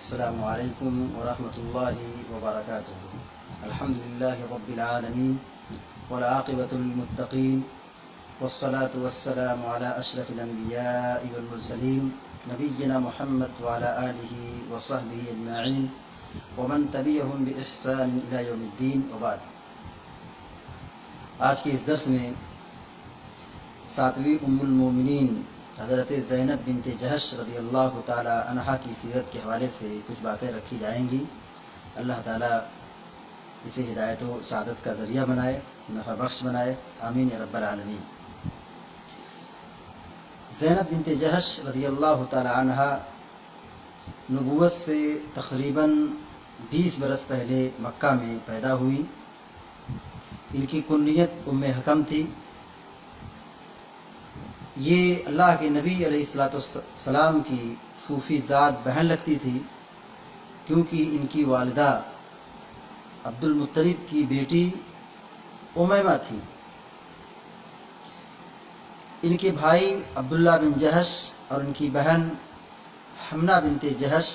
السلام علیکم ورحمۃ اللہ وبرکاتہ۔ الحمد للہ رب العالمین والعاقبۃ للمتقین والصلاة والسلام علی اشرف الانبیاء والمرسلین نبینا محمد وعلی آلہ وصحبہ اجمعین ومن تبعہم بإحسان الی یوم الدین وبعد۔ آج کے اس درس میں ساتویں ام المومنین حضرت زینب بنت جہش رضی اللہ تعالی عنہا کی سیرت کے حوالے سے کچھ باتیں رکھی جائیں گی۔ اللہ تعالیٰ اسے ہدایت و سعادت کا ذریعہ بنائے، نفع بخش بنائے، آمین یا رب العالمین۔ زینب بنت جہش رضی اللہ تعالی عنہا نبوت سے تقریباً 20 برس پہلے مکہ میں پیدا ہوئی۔ ان کی کنیت ام حکم تھی۔ یہ اللہ کے نبی علیہ السلام کی پھوپھی ذات بہن لگتی تھی، کیونکہ ان کی والدہ عبد المطلب کی بیٹی امیمہ تھی۔ ان کے بھائی عبداللہ بن جہش اور ان کی بہن حمنہ بنت جہش،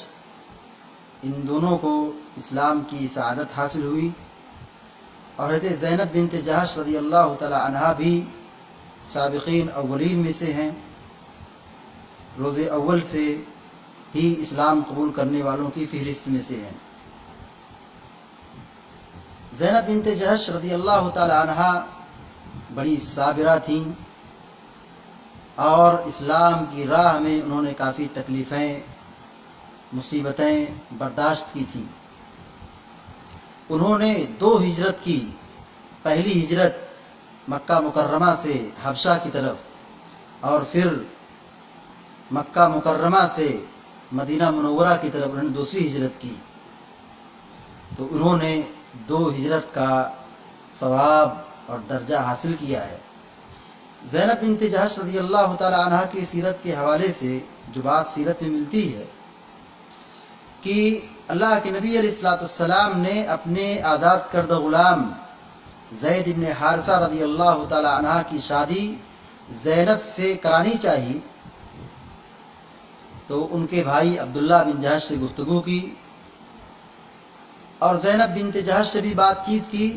ان دونوں کو اسلام کی سعادت حاصل ہوئی، اور حضرت زینب بنت جہش رضی اللہ تعالی عنہا بھی سابقین اولین میں سے ہیں۔ روز اول سے ہی اسلام قبول کرنے والوں کی فہرست میں سے ہیں۔ زینب بنت جہش رضی اللہ تعالی عنہا بڑی صابرہ تھیں، اور اسلام کی راہ میں انہوں نے کافی تکلیفیں، مصیبتیں برداشت کی تھیں۔ انہوں نے 2 ہجرت کی۔ پہلی ہجرت مکہ مکرمہ سے حبشہ کی طرف، اور پھر مکہ مکرمہ سے مدینہ منورہ کی طرف انہوں نے دوسری ہجرت کی۔ تو انہوں نے 2 ہجرت کا ثواب اور درجہ حاصل کیا ہے۔ زینب بنت جہش رضی اللہ تعالی عنہا کی سیرت کے حوالے سے جو بات سیرت میں ملتی ہے کہ اللہ کے نبی علیہ السلام نے اپنے آزاد کردہ غلام زید بن حارثہ رضی اللہ تعالی عنہ کی شادی زینب سے کرانی چاہی، تو ان کے بھائی عبداللہ بن جہش سے گفتگو کی، اور زینب بنت جہش سے بھی بات چیت کی۔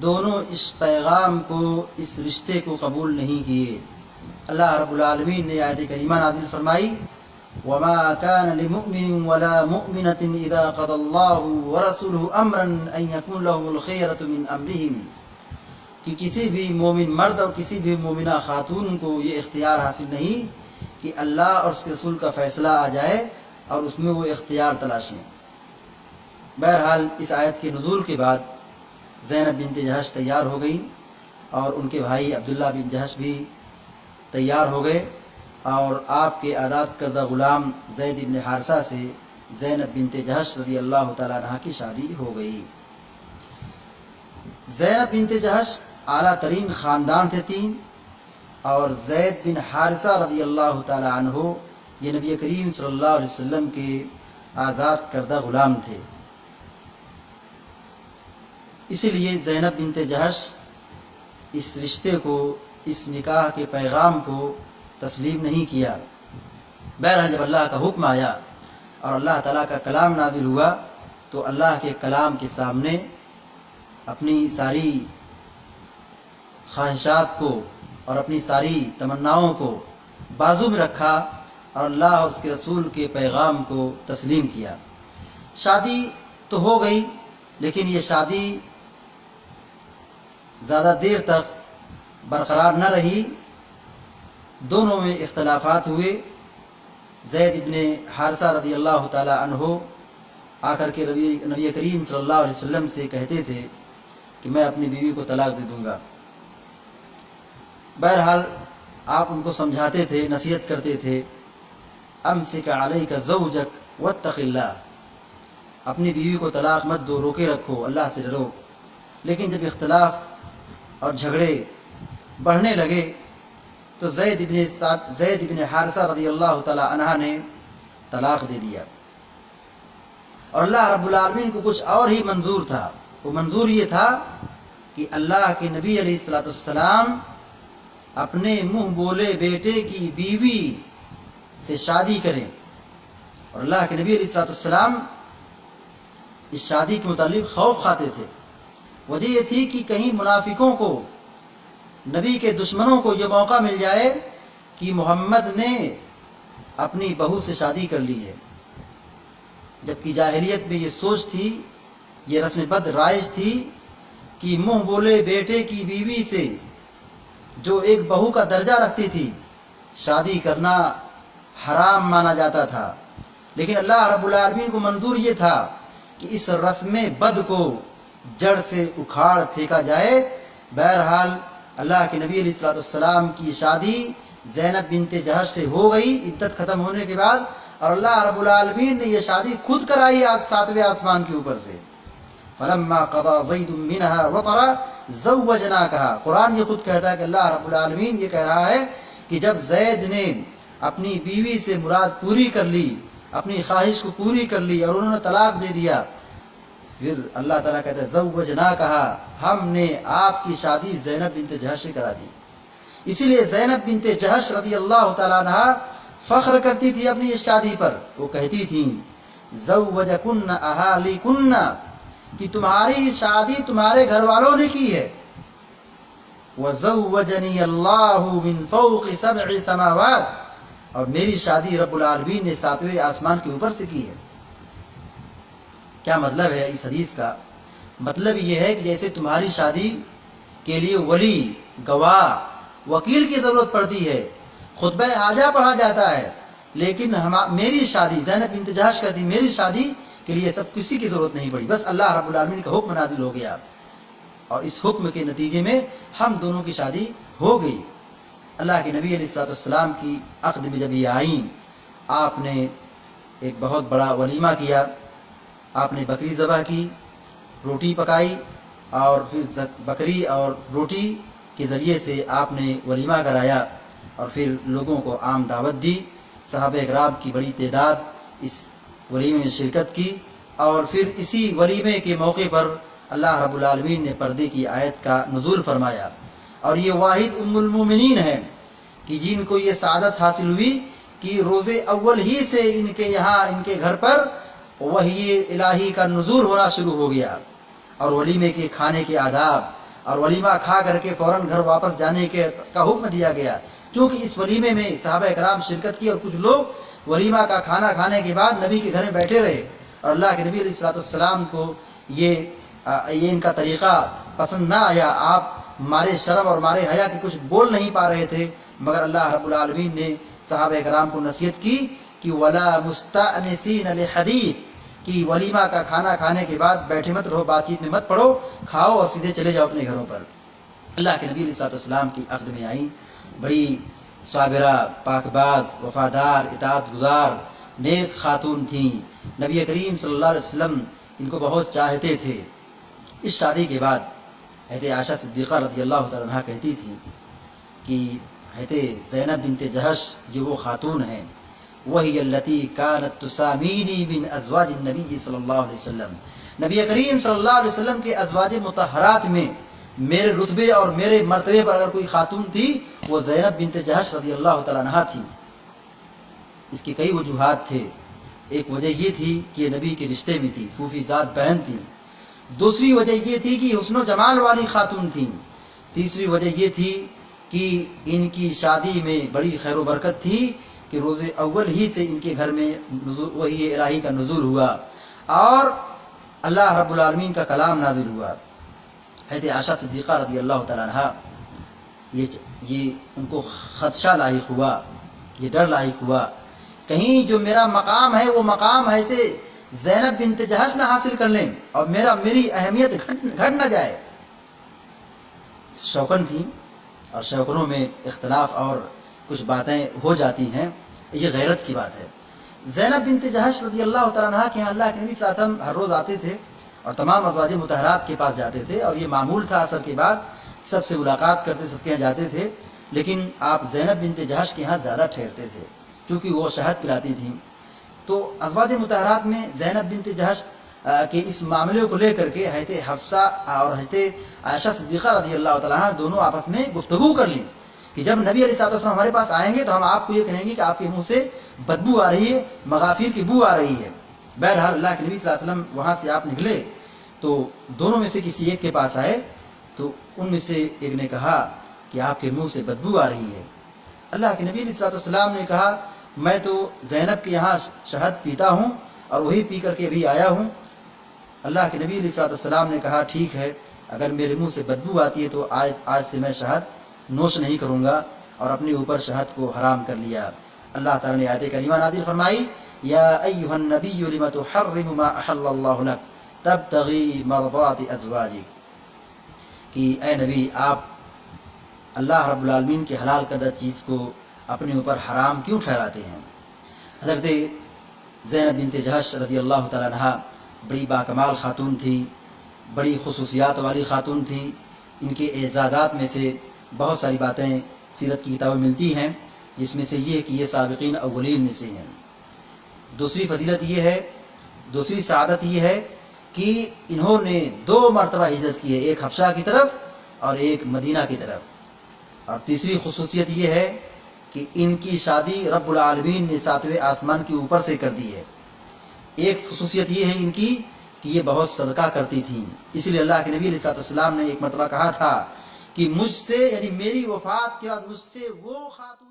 دونوں اس پیغام کو، اس رشتے کو قبول نہیں کیے۔ اللہ رب العالمین نے آیت کریمہ نازل فرمائی، وَمَا كَانَ لِمُؤْمِنٍ وَلَا مُؤْمِنَةٍ إِذَا قَضَى اللَّهُ وَرَسُولُهُ أَمْرًا أَن يَكُونَ لَهُمُ الْخِيَرَةُ مِنْ أَمْرِهِمْ، کہ کسی بھی مومن مرد اور کسی بھی مومنہ خاتون کو یہ اختیار حاصل نہیں کہ اللہ اور اس کے رسول کا فیصلہ آ جائے اور اس میں وہ اختیار تلاشیں۔ بہرحال اس آیت کے نزول کے بعد زینب بنت جہش تیار ہو گئی، اور ان کے بھائی عبداللہ بن جہش بھی تیار ہو گئے، اور آپ کے آزاد کردہ غلام زید بن حارثہ سے زینب بنت جہش رضی اللہ تعالیٰ عنہ کی شادی ہو گئی۔ زینب بنت جہش اعلیٰ ترین خاندان سے تھیں، اور زید بن حارثہ رضی اللہ تعالیٰ عنہ یہ نبی کریم صلی اللہ علیہ وسلم کے آزاد کردہ غلام تھے۔ اسی لیے زینب بنت جہش اس رشتے کو، اس نکاح کے پیغام کو تسلیم نہیں کیا۔ بہرحال جب اللہ کا حکم آیا اور اللہ تعالیٰ کا کلام نازل ہوا، تو اللہ کے کلام کے سامنے اپنی ساری خواہشات کو اور اپنی ساری تمناؤں کو بازو میں رکھا، اور اللہ اور اس کے رسول کے پیغام کو تسلیم کیا۔ شادی تو ہو گئی، لیکن یہ شادی زیادہ دیر تک برقرار نہ رہی۔ دونوں میں اختلافات ہوئے۔ زید بن حارثہ رضی اللہ تعالی عنہ آ کر کے نبی کریم صلی اللہ علیہ وسلم سے کہتے تھے کہ میں اپنی بیوی کو طلاق دے دوں گا۔ بہرحال آپ ان کو سمجھاتے تھے، نصیحت کرتے تھے، امسک علیک زوجک واتق اللہ، اپنی بیوی کو طلاق مت دو، روکے رکھو، اللہ سے ڈرو۔ لیکن جب اختلاف اور جھگڑے بڑھنے لگے تو زید بن حارثہ رضی اللہ تعالی عنہ نے طلاق دے دیا، اور اللہ رب العالمین کو کچھ اور ہی منظور تھا۔ وہ منظور یہ تھا کہ اللہ کے نبی علیہ السلام اپنے منہ بولے بیٹے کی بیوی سے شادی کریں، اور اللہ کے نبی علیہ السلام اس شادی کے متعلق خوف کھاتے تھے۔ وجہ یہ تھی کہ کہیں منافقوں کو، نبی کے دشمنوں کو یہ موقع مل جائے کہ محمد نے اپنی بہو سے شادی کر لی ہے، جبکہ جاہلیت میں یہ سوچ تھی، یہ رسم بد رائج تھی کہ منہ بولے بیٹے کی بیوی سے جو ایک بہو کا درجہ رکھتی تھی شادی کرنا حرام مانا جاتا تھا۔ لیکن اللہ رب العالمین کو منظور یہ تھا کہ اس رسم بد کو جڑ سے اکھاڑ پھینکا جائے۔ بہرحال اللہ کے نبی علیہ السلام کی شادی زینب بنت جہش سے ہو گئی عدت ختم ہونے کے بعد، اور اللہ رب العالمین نے یہ شادی خود کرائی 7ویں آسمان کے اوپر سے۔ فلما قضى زید منها وطرا زوجناکها، قرآن یہ خود کہتا ہے کہ اللہ رب العالمین یہ کہہ رہا ہے کہ جب زید نے اپنی بیوی سے مراد پوری کر لی، اپنی خواہش کو پوری کر لی اور انہوں نے طلاق دے دیا، پھر اللہ تعالیٰ کہتا ہے زوجناکها، ہم نے آپ کی شادی زینب بنت جہش سے کرا دی۔ اسی لیے زینب بنت جہش رضی اللہ تعالیٰ عنہ فخر کرتی تھی اپنی اس شادی پر۔ وہ کہتی تھیں زوجکن اہالیکن، کہ تمہاری شادی تمہارے گھر والوں نے کی ہے۔ وزوجنی اللہ من فوق 7 سماوات، اور میری شادی رب العالمین نے 7ویں آسمان کے اوپر سے کی ہے۔ کیا مطلب ہے اس حدیث کا؟ مطلب یہ ہے کہ جیسے تمہاری شادی کے لیے ولی، گواہ، وکیل کی ضرورت پڑتی ہے، خطبہ حاجہ پڑھا جاتا ہے، لیکن میری شادی، زینب بنت جہش کہتی میری شادی کے لیے سب کسی کی ضرورت نہیں پڑی، بس اللہ رب العالمین کا حکم نازل ہو گیا اور اس حکم کے نتیجے میں ہم دونوں کی شادی ہو گئی۔ اللہ کے نبی علیہ السلام کی عقد میں جب یہ آئیں، آپ نے ایک بہت بڑا ولیمہ کیا، آپ نے بکری ذبح کی، روٹی پکائی، اور پھر بکری اور روٹی کے ذریعے سے آپ نے ولیمہ کرایا اور پھر لوگوں کو عام دعوت دی۔ صحابہ اکرام کی بڑی تعداد اس ولیمے میں شرکت کی، اور پھر اسی ولیمے کے موقع پر اللہ رب العالمین نے پردے کی آیت کا نزول فرمایا، اور یہ واحد ام المومنین ہیں کہ جن کو یہ سعادت حاصل ہوئی کہ روز اول ہی سے ان کے یہاں، ان کے گھر پر وحی الہی کا نزول ہونا شروع ہو گیا، اور ولیمے کے کھانے کے آداب، اور ولیمہ کھا کر کے فوراً گھر واپس جانے کا حکم دیا گیا، کیونکہ اس ولیمے میں صحابہ اکرام شرکت کی، اور کچھ لوگ ولیمہ کا کھانا کھانے کے بعد نبی کے گھر میں بیٹھے رہے، اور اللہ کے نبی علیہ السلام کو یہ ان کا طریقہ پسند نہ آیا۔ آپ ہمارے شرم اور ہمارے حیا کے کچھ بول نہیں پا رہے تھے، مگر اللہ رب العالمین نے صحابہ اکرام کو نصیحت کی کہ ولا مستأنسین لحدیث، کہ ولیمہ کا کھانا کھانے کے بعد بیٹھے مت رہو، بات چیت میں مت پڑو، کھاؤ اور سیدھے چلے جاؤ اپنے گھروں پر۔ اللہ کے نبی علیہ السلام کی عقد میں آئیں، بڑی صابرہ، پاک باز، وفادار، اطاعت گزار، نیک خاتون تھیں۔ نبی کریم صلی اللہ علیہ وسلم ان کو بہت چاہتے تھے۔ اس شادی کے بعد حضرت عائشہ صدیقہ رضی اللہ تعالیٰ عنہ کہتی تھی کہ حضرت زینب بنت جہش جو وہ خاتون ہیں، وہی التی کانت تسامینی من ازواج النبی صلی اللہ علیہ وسلم، نبی کریم صلی اللہ علیہ وسلم کے ازواج مطہرات میں میرے رتبے اور میرے مرتبے پر اگر کوئی خاتون تھی وہ زینب بنت جہش رضی اللہ تعالیٰ عنہ تھی۔ اس کے کئی وجوہات تھے۔ ایک وجہ یہ تھی کہ یہ نبی کے رشتے میں تھی، پھوپھی ذات بہن تھی۔ دوسری وجہ یہ تھی کہ حسن و جمال والی خاتون تھیں۔ تیسری وجہ یہ تھی کہ ان کی شادی میں بڑی خیر و برکت تھی کہ روز اول ہی سے ان کے گھر میں وحی الہی کا نزول ہوا اور اللہ رب العالمین کا کلام نازل ہوا۔ حضرت عائشہ صدیقہ رضی اللہ تعالیٰ عنہ یہ ان کو خدشہ لاحق ہوا، یہ ڈر لاحق ہوا کہیں جو میرا مقام ہے وہ مقام ہے زینب بنت جہش نہ حاصل کر لیں اور میری اہمیت گھٹ نہ جائے۔ شوکن تھیں اور شوکنوں میں اختلاف اور کچھ باتیں ہو جاتی ہیں، یہ غیرت کی بات ہے۔ زینب بنت جہش رضی اللہ تعالیٰ عنہ کے یہاں اللہ کے نبی صلی اللہ علیہ وسلم ہر روز آتے تھے اور تمام ازواج مطہرات کے پاس جاتے تھے، اور یہ معمول تھا عصر کے بعد سب سے ملاقات کرتے، سب کے یہاں جاتے تھے، لیکن آپ زینب بنت جہش کے یہاں زیادہ ٹھہرتے تھے کیونکہ وہ شہد پلاتی تھیں۔ تو ازواج مطہرات میں زینب بنت جہش کے اس معاملے کو لے کر کے حضرت حفصہ اور حضرت عائشہ صدیقہ رضی اللہ تعالیٰ عنہ دونوں آپس میں گفتگو کر لی کہ جب نبی علیہ الصلوۃ والسلام ہمارے پاس آئیں گے تو ہم آپ کو یہ کہیں گے کہ آپ کے منہ سے بدبو آ رہی ہے، مغافیر کی بو آ رہی ہے۔ بہرحال اللہ کے نبی صلی اللہ علیہ وسلم وہاں سے آپ نکلے تو دونوں میں سے کسی ایک کے پاس آئے تو ان میں سے ایک نے کہا کہ آپ کے منہ سے بدبو آ رہی ہے۔ اللہ کے نبی علیہ الصلوۃ والسلام نے کہا میں تو زینب کے یہاں شہد پیتا ہوں اور وہی پی کر کے بھی آیا ہوں۔ اللہ کے نبی علیہ الصلوۃ والسلام نے کہا ٹھیک ہے، اگر میرے منہ سے بدبو آتی ہے تو آج سے میں شہد نوش نہیں کروں گا، اور اپنے اوپر شہد کو حرام کر لیا۔ اللہ تعالیٰ نے آیت کریمہ نازل فرمائی یا ایھا النبی لم تحرم ما احل اللہ لک تبتغی مرضات ازواجک، کہ اے نبی آپ اللہ رب العالمین کے حلال کردہ چیز کو اپنے اوپر حرام کیوں ٹھہراتے ہیں؟ حضرت زینب بنت جہش رضی اللہ تعالیٰ عنہا بڑی باکمال خاتون تھی، بڑی خصوصیات والی خاتون تھی۔ ان کے اعزازات میں سے بہت ساری باتیں سیرت کی کتابیں ملتی ہیں، جس میں سے یہ ہے کہ یہ سابقین اولین میں سے ہیں۔ دوسری فضیلت یہ ہے، دوسری سعادت یہ ہے کہ انہوں نے 2 مرتبہ ہجرت کی ہے، ایک حبشہ کی طرف اور ایک مدینہ کی طرف۔ اور تیسری خصوصیت یہ ہے کہ ان کی شادی رب العالمین نے 7ویں آسمان کے اوپر سے کر دی ہے۔ ایک خصوصیت یہ ہے ان کی کہ یہ بہت صدقہ کرتی تھیں، اس لیے اللہ کے نبی علیہ الصلوۃ والسلام نے ایک مرتبہ کہا تھا کہ مجھ سے یعنی میری وفات کے بعد مجھ سے وہ خاتون